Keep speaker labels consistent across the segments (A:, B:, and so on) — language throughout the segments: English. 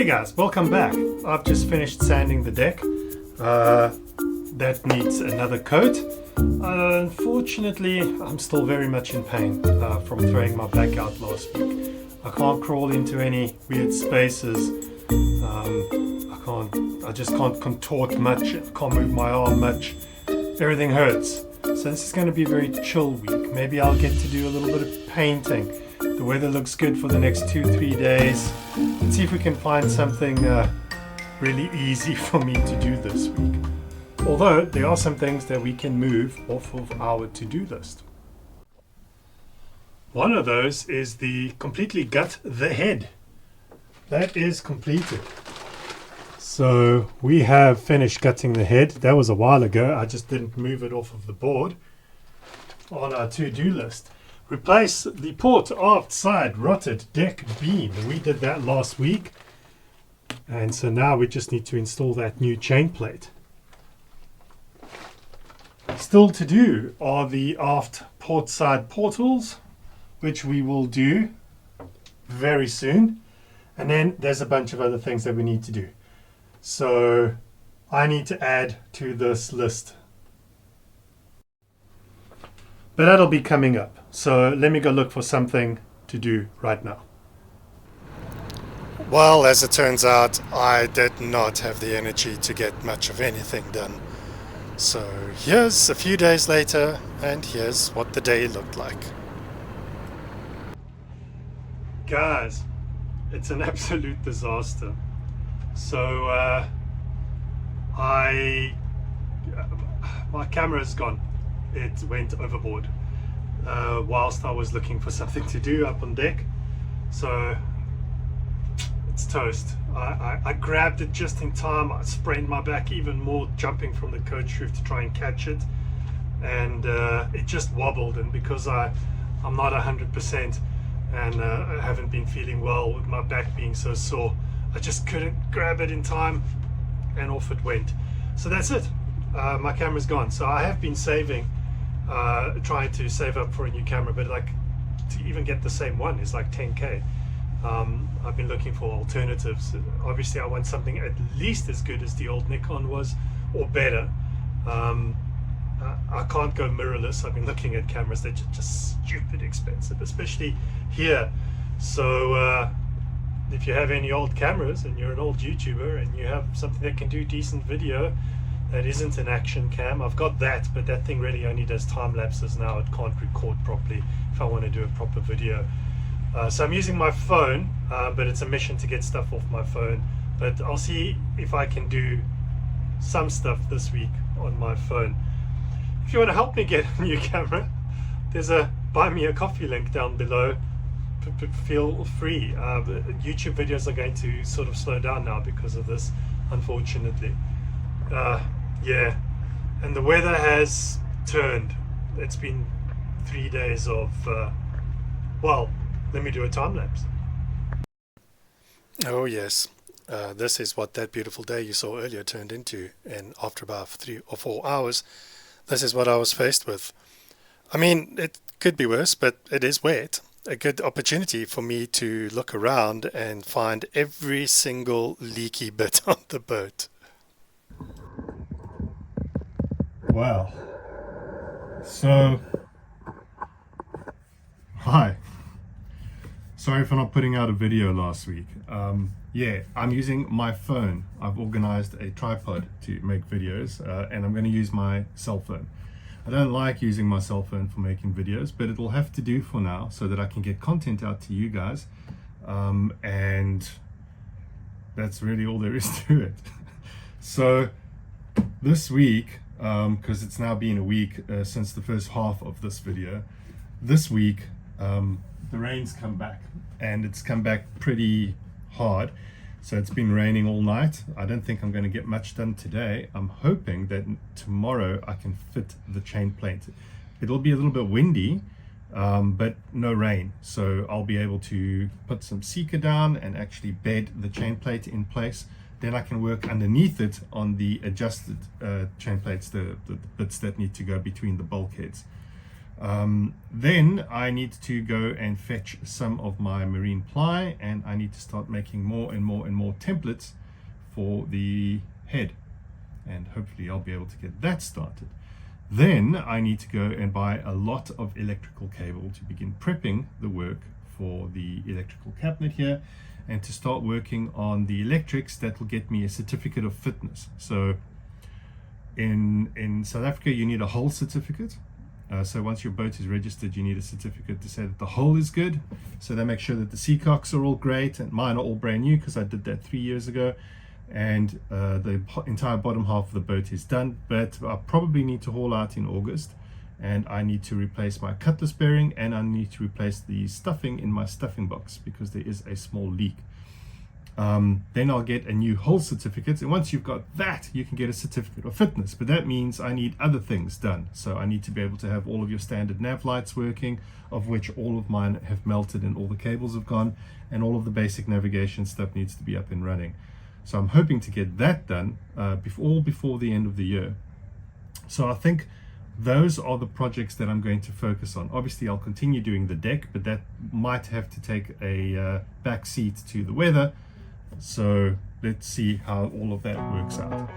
A: guys, welcome back. I've just finished sanding the deck. That needs another coat. Unfortunately, I'm still very much in pain from throwing my back out last week. I can't crawl into any weird spaces. I just can't contort much, can't move my arm much. Everything hurts. So this is going to be a very chill week. Maybe I'll get to do a little bit of painting. The weather looks good for the next 2-3 days. Let's see if we can find something really easy for me to do this week. Although there are some things that we can move off of our to-do list. One of those is the completely gut the head. That is completed. So we have finished gutting the head. That was a while ago. I just didn't move it off of the board on our to-do list. Replace the port aft side rotted deck beam. We did that last week. And so now we just need to install that new chain plate. Still to do are the aft port side portals, which we will do very soon. And then there's a bunch of other things that we need to do. So I need to add to this list. But that'll be coming up. So let me go look for something to do right now.
B: Well, as it turns out, I did not have the energy to get much of anything done. So here's a few days later, and here's what the day looked like.
A: Guys, it's an absolute disaster. So my camera's gone. It went overboard whilst I was looking for something to do up on deck. So it's toast. I grabbed it just in time. I sprained my back even more jumping from the coach roof to try and catch it, and it just wobbled. And because I'm not 100% and I haven't been feeling well with my back being so sore, I just couldn't grab it in time, and off it went. So that's it. My camera's gone. So I have been saving, trying to save up for a new camera, but like to even get the same one is like 10k. I've been looking for alternatives. Obviously I want something at least as good as the old Nikon was, or better. I can't go mirrorless. I've been looking at cameras that are just stupid expensive, especially here. So if you have any old cameras and you're an old YouTuber and you have something that can do decent video that isn't an action cam, I've got that, but that thing really only does time lapses now. It can't record properly if I want to do a proper video. So I'm using my phone, but it's a mission to get stuff off my phone. But I'll see if I can do some stuff this week on my phone. If you want to help me get a new camera, there's a buy me a coffee link down below. Feel free. YouTube videos are going to sort of slow down now because of this, unfortunately. Yeah, and the weather has turned. It's been 3 days of well, let me do a time lapse.
B: Oh yes, this is what that beautiful day you saw earlier turned into, and after about 3 or 4 hours, this is what I was faced with. I mean, it could be worse, but it is wet. A good opportunity for me to look around and find every single leaky bit on the boat.
A: Wow. So, hi. Sorry for not putting out a video last week. Yeah, I'm using my phone. I've organized a tripod to make videos, and I'm going to use my cell phone. I don't like using my cell phone for making videos, but it'll have to do for now so that I can get content out to you guys. And that's really all there is to it. So this week, because it's now been a week since the first half of this video, this week the rain's come back, and it's come back pretty hard. So it's been raining all night. I don't think I'm going to get much done today. I'm hoping that tomorrow I can fit the chain plate. It'll be a little bit windy, but no rain. So I'll be able to put some seeker down and actually bed the chain plate in place. Then I can work underneath it on the adjusted chain plates, the bits that need to go between the bulkheads. Then I need to go and fetch some of my marine ply, and I need to start making more and more templates for the head, and hopefully I'll be able to get that started. Then I need to go and buy a lot of electrical cable to begin prepping the work for the electrical cabinet here, and to start working on the electrics that will get me a certificate of fitness. So in South Africa you need a whole certificate. So once your boat is registered, you need a certificate to say that the hull is good. So they make sure that the seacocks are all great, and mine are all brand new because I did that 3 years ago. And the entire bottom half of the boat is done, but I probably need to haul out in August, and I need to replace my cutlass bearing, and I need to replace the stuffing in my stuffing box because there is a small leak. Then I'll get a new hull certificate, and once you've got that, you can get a certificate of fitness. But that means I need other things done. So I need to be able to have all of your standard nav lights working, of which all of mine have melted and all the cables have gone, and all of the basic navigation stuff needs to be up and running. So I'm hoping to get that done before the end of the year. So I think those are the projects that I'm going to focus on. Obviously I'll continue doing the deck, but that might have to take a back seat to the weather. So let's see how all of that works out.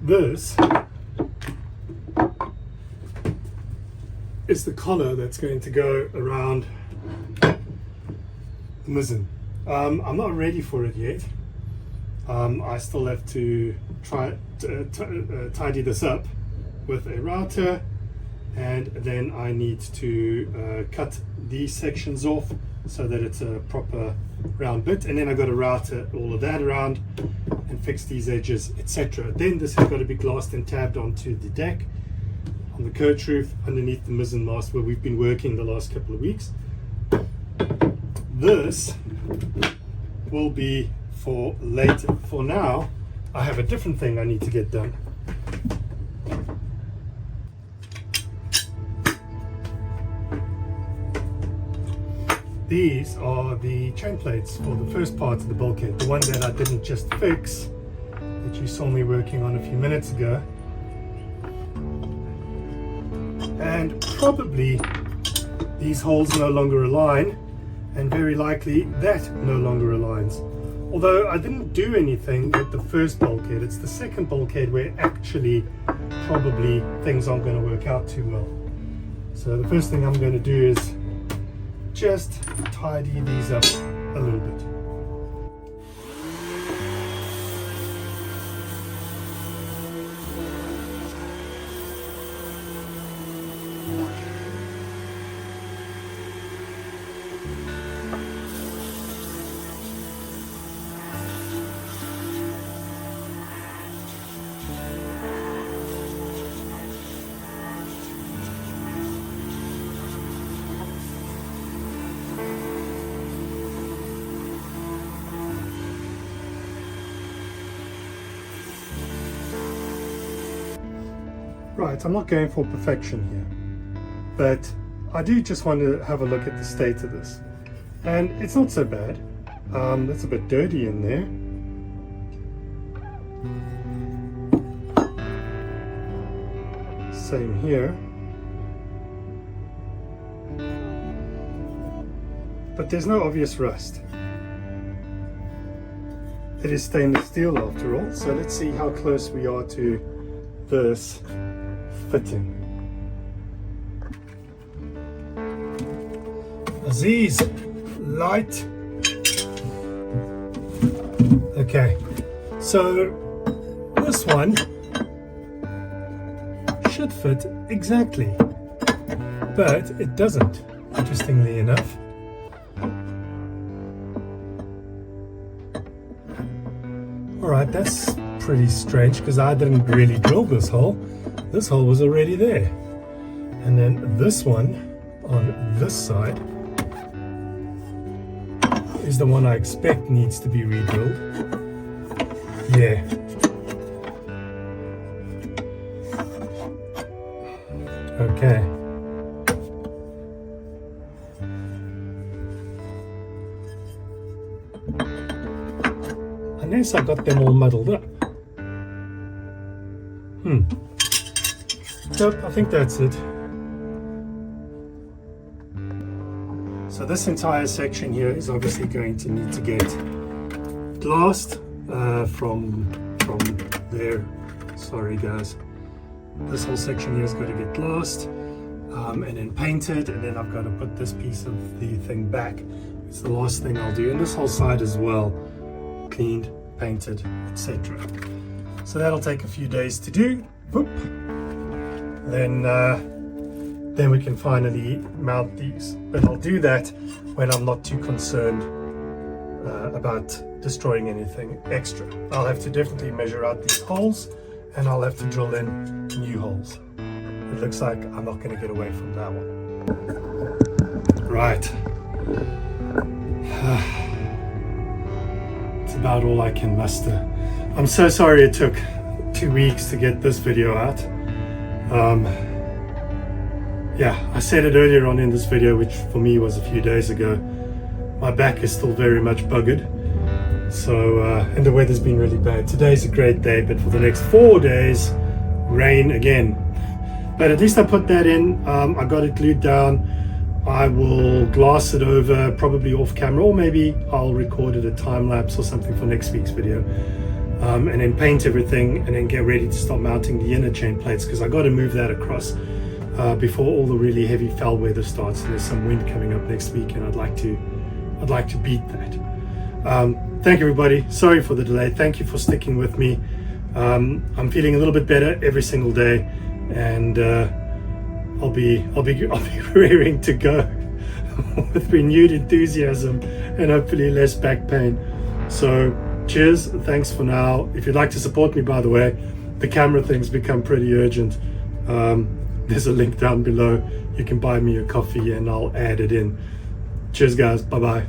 A: This is the collar that's going to go around the mizzen.
B: I'm not ready for it yet. I still have to try tidy this up with a router, and then I need to cut these sections off so that it's a proper round bit, and then I've got to router all of that around and fix these edges, etc. Then this has got to be glassed and tabbed onto the deck on the coach roof underneath the mizzen mast where we've been working the last couple of weeks. This will be for later. For now, I have a different thing I need to get done. These are the chain plates for the first part of the bulkhead, the one that I didn't just fix, that you saw me working on a few minutes ago. And probably these holes no longer align, and very likely that no longer aligns. Although I didn't do anything with the first bulkhead, it's the second bulkhead where actually probably things aren't going to work out too well. So the first thing I'm going to do is just tidy these up a little bit. Right, I'm not going for perfection here, but I do just want to have a look at the state of this. And it's not so bad. It's a bit dirty in there. Same here. But there's no obvious rust. It is stainless steel after all, so let's see how close we are to this fitting. Aziz, light. Okay, so this one should fit exactly, but it doesn't, interestingly enough. Alright, that's pretty strange because I didn't really drill this hole. This hole was already there. And then this one on this side is the one I expect needs to be re-drilled. Yeah. Okay. Unless I got them all muddled up. Nope, I think that's it. So this entire section here is obviously going to need to get glassed from there. Sorry guys. This whole section here has got to get glassed and then painted, and then I've got to put this piece of the thing back. It's the last thing I'll do, and this whole side as well, cleaned, painted, etc. So that'll take a few days to do. Whoop. Then we can finally mount these, but I'll do that when I'm not too concerned about destroying anything extra. I'll have to definitely measure out these holes, and I'll have to drill in new holes. It looks like I'm not going to get away from that one. Right. It's about all I can muster. I'm so sorry it took 2 weeks to get this video out. Yeah, I said it earlier on in this video, which for me was a few days ago. My back is still very much buggered. So, and the weather's been really bad. Today's a great day, but for the next 4 days, rain again. But at least I put that in. I got it glued down. I will glass it over, probably off camera, or maybe I'll record it a time lapse or something for next week's video. And then paint everything, and then get ready to start mounting the inner chain plates, because I got to move that across before all the really heavy foul weather starts. There's some wind coming up next week, and I'd like to beat that.
C: Thank you, everybody. Sorry for the delay. Thank you for sticking with me. I'm feeling a little bit better every single day, and I'll be raring to go with renewed enthusiasm and hopefully less back pain. So cheers, thanks for now. If you'd like to support me, by the way, the camera thing's become pretty urgent. There's a link down below. You can buy me a coffee and I'll add it in. Cheers guys, bye bye.